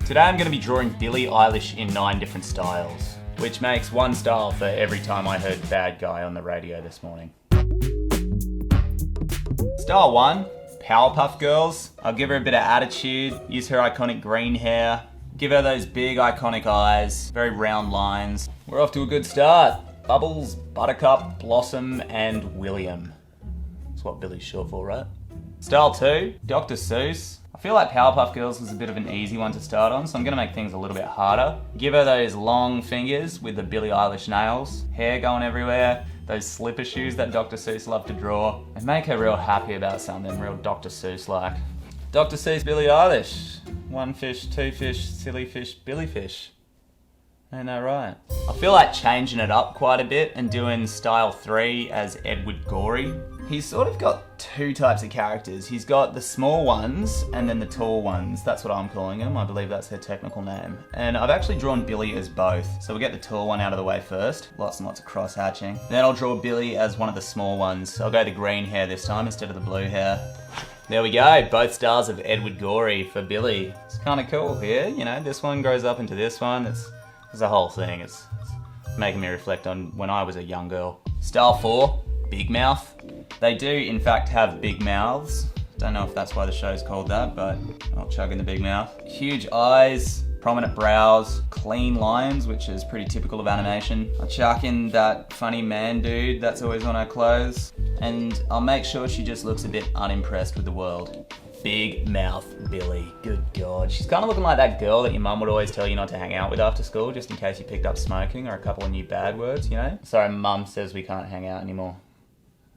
Today I'm going to be drawing Billie Eilish in 9 different styles, which makes one style for every time I heard Bad Guy on the radio this morning. Style 1, Powerpuff Girls. I'll give her a bit of attitude, use her iconic green hair, give her those big iconic eyes, very round lines. We're off to a good start. Bubbles, Buttercup, Blossom, and William. That's what Billy's short for, right? Style 2, Dr. Seuss. I feel like Powerpuff Girls was a bit of an easy one to start on, so I'm gonna make things a little bit harder. Give her those long fingers with the Billie Eilish nails, hair going everywhere, those slipper shoes that Dr. Seuss loved to draw, and make her real happy about something real Dr. Seuss-like. Dr. Seuss, Billie Eilish. 1 fish, 2 fish, silly fish, Billy fish. Ain't that right? I feel like changing it up quite a bit and doing style 3 as Edward Gorey. He's sort of got 2 types of characters. He's got the small ones and then the tall ones. That's what I'm calling them. I believe that's their technical name. And I've actually drawn Billy as both. So we'll get the tall one out of the way first. Lots and lots of cross hatching. Then I'll draw Billy as one of the small ones. I'll go the green hair this time instead of the blue hair. There we go, both styles of Edward Gorey for Billy. It's kind of cool here, you know, this one grows up into this one. It's a whole thing. It's making me reflect on when I was a young girl. Style 4, big mouth. They do in fact have big mouths. Don't know if that's why the show's called that, but I'll chug in the big mouth. Huge eyes, prominent brows, clean lines, which is pretty typical of animation. I'll chuck in that funny man dude that's always on her clothes. And I'll make sure she just looks a bit unimpressed with the world. Big mouth Billy, good God. She's kind of looking like that girl that your mum would always tell you not to hang out with after school, just in case you picked up smoking or a couple of new bad words, you know? Sorry, mum says we can't hang out anymore.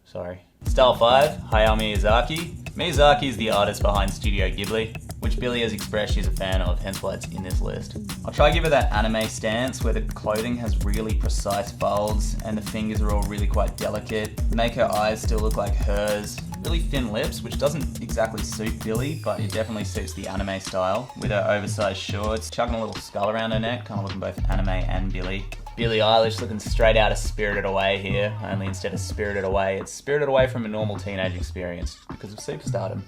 Sorry. Style 5, Hayao Miyazaki. Miyazaki is the artist behind Studio Ghibli, which Billy has expressed she's a fan of, hence why it's in this list. I'll try to give her that anime stance where the clothing has really precise folds and the fingers are all really quite delicate. Make her eyes still look like hers. Really thin lips, which doesn't exactly suit Billy, but it definitely suits the anime style. With her oversized shorts, chugging a little skull around her neck, kind of looking both anime and Billy. Billie Eilish looking straight out of Spirited Away here, only instead of Spirited Away, it's Spirited Away from a normal teenage experience because of superstardom.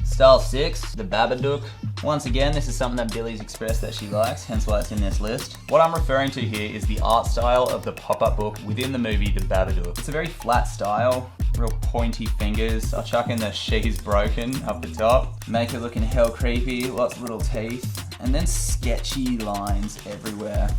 Style 6, the Babadook. Once again, this is something that Billy's expressed that she likes, hence why it's in this list. What I'm referring to here is the art style of the pop-up book within the movie The Babadook. It's a very flat style, real pointy fingers. I'll chuck in the she's broken up the top, make her looking hell creepy, lots of little teeth, and then sketchy lines everywhere.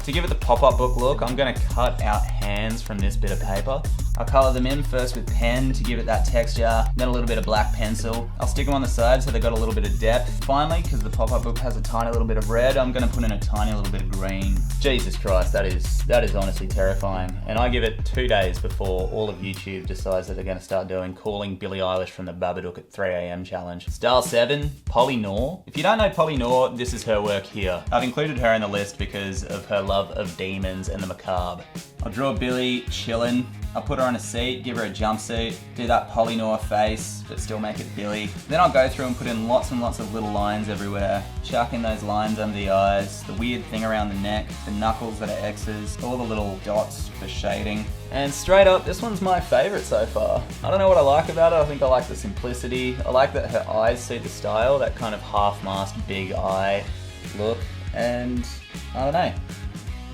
To give it the pop-up book look, I'm going to cut out hands from this bit of paper. I'll colour them in first with pen to give it that texture, then a little bit of black pencil. I'll stick them on the side so they've got a little bit of depth. Finally, because the pop-up book has a tiny little bit of red, I'm going to put in a tiny little bit of green. Jesus Christ, that is honestly terrifying. And I give it 2 days before all of YouTube decides that they're going to start doing calling Billie Eilish from the Babadook at 3 AM challenge. Style 7, Polly Nor. If you don't know Polly Nor, this is her work here. I've included her in the list because of her love of demons and the macabre. I'll draw Billy chillin'. I'll put her on a seat, give her a jumpsuit, do that Polly Nor face, but still make it Billy. Then I'll go through and put in lots and lots of little lines everywhere. Chuck in those lines under the eyes, the weird thing around the neck, the knuckles that are X's, all the little dots for shading. And straight up, this one's my favorite so far. I don't know what I like about it. I think I like the simplicity. I like that her eyes suit the style, that kind of half-masked big eye look. And I don't know,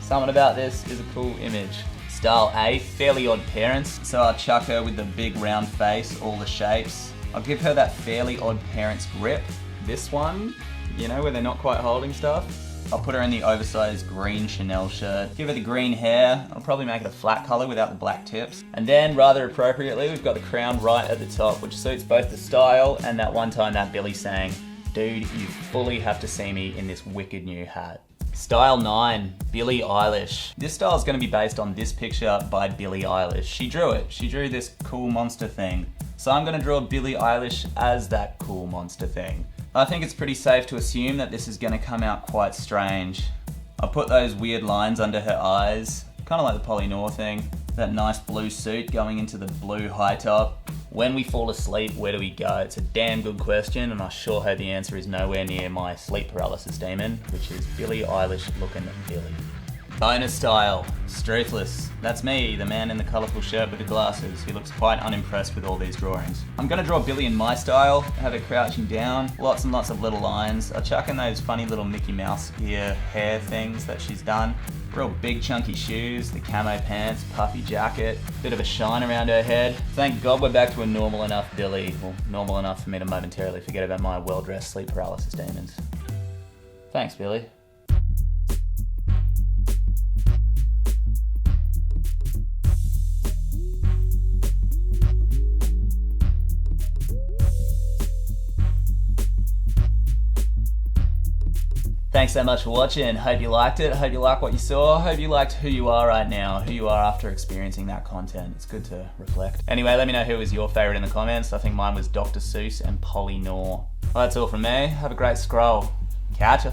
something about this is a cool image. Style 8, Fairly OddParents. So I'll chuck her with the big round face, all the shapes. I'll give her that Fairly OddParents grip. This one, you know, where they're not quite holding stuff. I'll put her in the oversized green Chanel shirt. Give her the green hair. I'll probably make it a flat color without the black tips. And then, rather appropriately, we've got the crown right at the top, which suits both the style and that one time that Billy sang, "Dude, you fully have to see me in this wicked new hat." Style 9, Billie Eilish. This style is going to be based on this picture by Billie Eilish. She drew it. She drew this cool monster thing. So I'm going to draw Billie Eilish as that cool monster thing. I think it's pretty safe to assume that this is going to come out quite strange. I'll put those weird lines under her eyes, kind of like the Polly Nor thing. That nice blue suit going into the blue high top. When we fall asleep, where do we go? It's a damn good question, and I sure hope the answer is nowhere near my sleep paralysis demon, which is Billie Eilish looking Billy. Bonus style, Struthless. That's me, the man in the colourful shirt with the glasses, who looks quite unimpressed with all these drawings. I'm gonna draw Billie in my style, have her crouching down, lots and lots of little lines. I'll chuck in those funny little Mickey Mouse ear hair things that she's done. Real big chunky shoes, the camo pants, puffy jacket, bit of a shine around her head. Thank God we're back to a normal enough Billie, well, normal enough for me to momentarily forget about my well-dressed sleep paralysis demons. Thanks, Billie. Thanks so much for watching. Hope you liked it. Hope you liked what you saw. Hope you liked who you are right now, who you are after experiencing that content. It's good to reflect. Anyway, let me know who was your favorite in the comments. I think mine was Dr. Seuss and Polly Nor. Well, that's all from me. Have a great scroll. Catch ya.